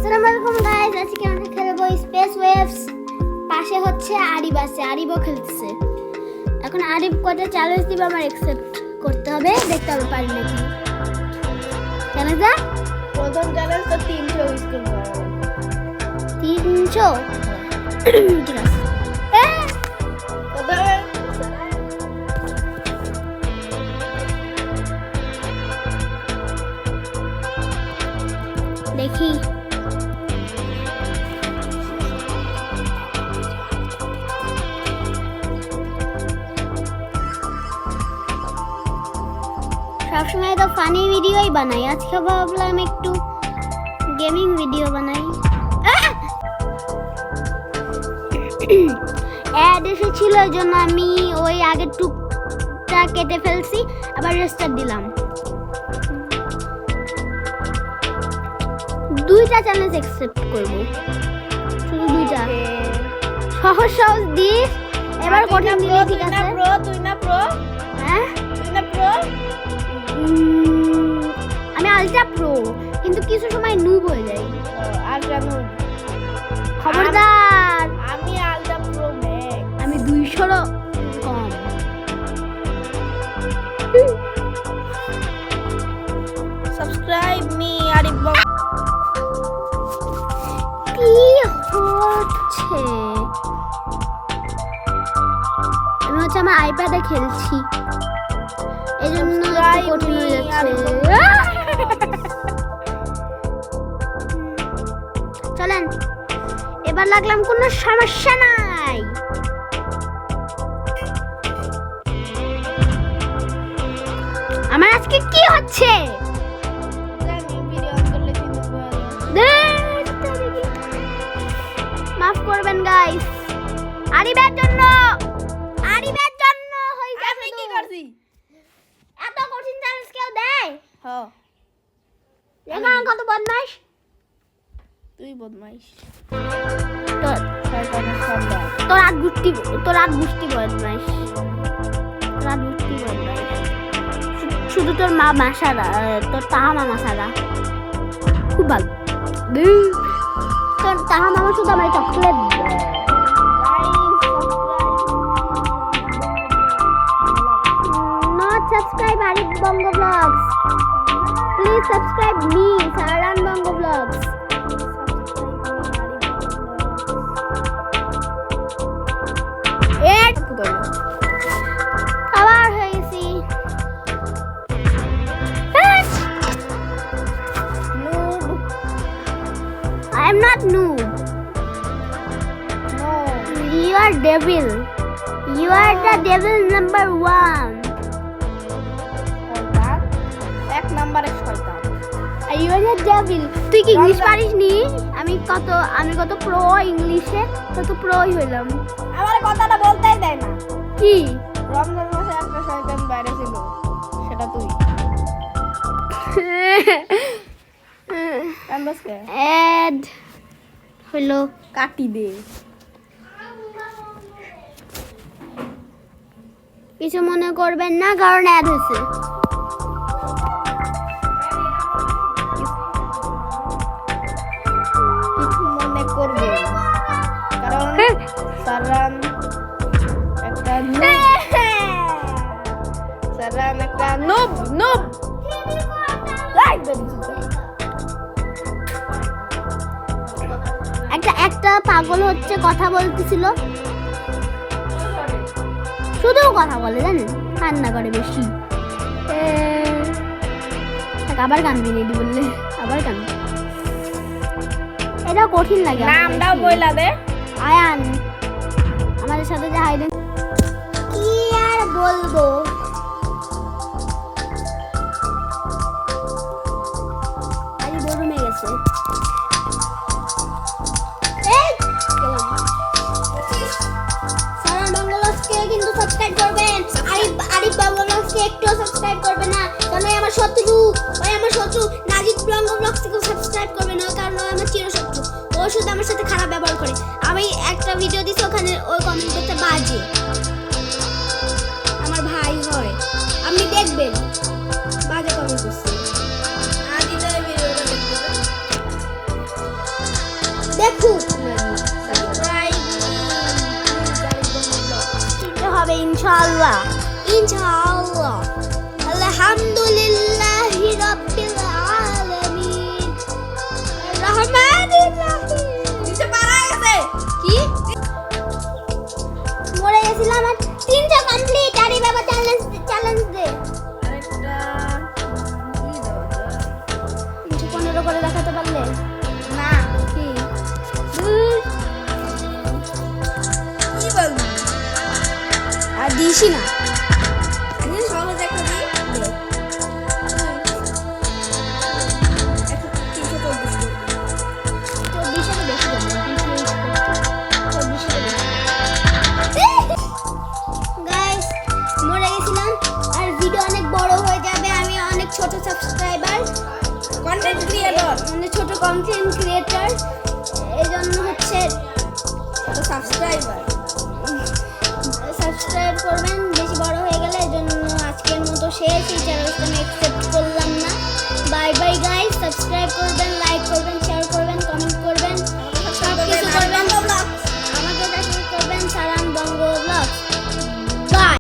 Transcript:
আসসালামু আলাইকুম গাইস, আজকে আমরা খেলবো স্পেস ওয়েভস। পাশে হচ্ছে আরিব আছে, আরিবও খেলতেছে। এখন আরিব কয়টা চ্যালেঞ্জ দিবে আমার অ্যাকসেপ্ট করতে হবে, দেখতে হবে পারি নাকি। চ্যালেঞ্জটা প্রথম চ্যালেঞ্জ তো 300 স্কোর করা 300। ঠিক আছে। দেখি সবসময় তো ফানি ভিডিওই বানাই, আজকে ভাবলাম একটু গেমিং ভিডিও বানাই। অ্যাড এসেছিল, ওই জন্য আমি ওই আগের টুকটা কেটে ফেলছি, আবার রেস্টার্ট দিলাম। দুইটা চ্যালেঞ্জ অ্যাকসেপ্ট করব, শুধু দুইটা। সহজ সহজ দিস, এবার কঠিন দিলে ঠিক আছে। তুই না প্রো হ্যাঁ তুই না প্রো আমি আলট্রা প্রো, কিন্তু কিছু সময় নুব হয়ে যাই। আলট্রা নুব, খবরদার। আমি আলট্রা প্রো ম্যাক্স, আমি 200 কম। সাবস্ক্রাইব মি আরিফ বং। কি হচ্ছে? আমি হচ্ছে আমার আইপ্যাডে খেলছি, এই জন্য একটু কঠিন হয়ে যাচ্ছে। চলেন, এবার লাগলাম, কোনো সমস্যা নাই। আমার আজকে কি হচ্ছে? মাফ করবেন গাইস, আরিবের জন্য হইছে। আমি কি করছি? এত কঠিন চ্যালেঞ্জ কেউ দেয়? হ্যাঁ, দেখো কত বদমাইশ। তুই বদমাইশ। তোর শয়তানের সর্দার। তোর আগ গুষ্টি বদমাইশ। শুধু তোর মা মাসারা, তোর তাহা মামা সারা খুব ভালো। তোর তাহা মামা শুধু আমার চকলেট দেয়। Not subscribe Arif Bongo Vlogs. Please subscribe me, Saran Bongo Vlogs. আবার হয়ে গেছি। I am not noob. No. You are devil. You are the devil number 1. শয়তান, এক নম্বরের শয়তান। You are the devil. তুই কি ইংলিশ পারিস নি? আমি কত প্রো ইংলিশে, কত প্রোই হইলাম। আমার কথাটা বলতেই দেয় না। কি রমজান মাসে একটা শয়তান বাইরে ছিল, সেটা তুই। কান্দসকে অ্যাড হইলো, কাটি দে। কিছু মনে করবেন না, কারণ অ্যাড হয়েছে। কিছু মনে করবে, কারণ সারান একটা নুব। একটা পাগল হচ্ছে, কথা বলতেছিল, শুধু কথা বলে, জানেন, কান্না করে বেশি। আবার কান্দি রেডি বললে, আবার কান্দি। এটা কঠিন লাগে। নামটাও বইলা দে। আয়ান আমাদের সাথে যে হাইডেন, কি আর বলবো। আরে বরুমে গেছে। সারা বাংলাদেশকে কিন্তু সাবস্ক্রাইব করবেন, আরিফ বাংলাদেশকে একটু সাবস্ক্রাইব করবে না, কারণ আমার শত্রু, নাজিদ ব্লগকে সাবস্ক্রাইব করবে না, কারণ আমার চিরশত্রু। ও শুধু আমার সাথে খারাপ ব্যবহার করে। আমি একটা ভিডিও দিছি, ওখানে ওই কমেন্ট করতে বাজে। আমার ভাই হয়, আপনি দেখবেন বাজে কমেন্ট করছে। দেখুক। সাবস্ক্রাইব এটা হবে ইনশাআল্লাহ। ইনশাআল্লাহ। আলহামদুলিল্লাহি রাব্বিল আলামিন। রহমানির রহিম। নিচে পারা গেছে কি? মরে গেছিলাম আর 3টা কমপ্লিট। আরে বাবা চ্যালেঞ্জ দে। আরেকটা কি দাও 315 করে দেখাতে পারলে? না কি? ধুর, কি বলবো আর দিসি না। আমি সহজ একটা দিই 324 গাইস মরে গেছিলাম আর ভিডিও অনেক বড় হয়ে যাবে। আমি অনেক ছোট সাবস্ক্রাইবার, কন্টেন্ট ক্রিয়েটর মানে ছোট কন্টেন্ট ক্রিয়েটর, এই জন্য হচ্ছে সাবস্ক্রাইবার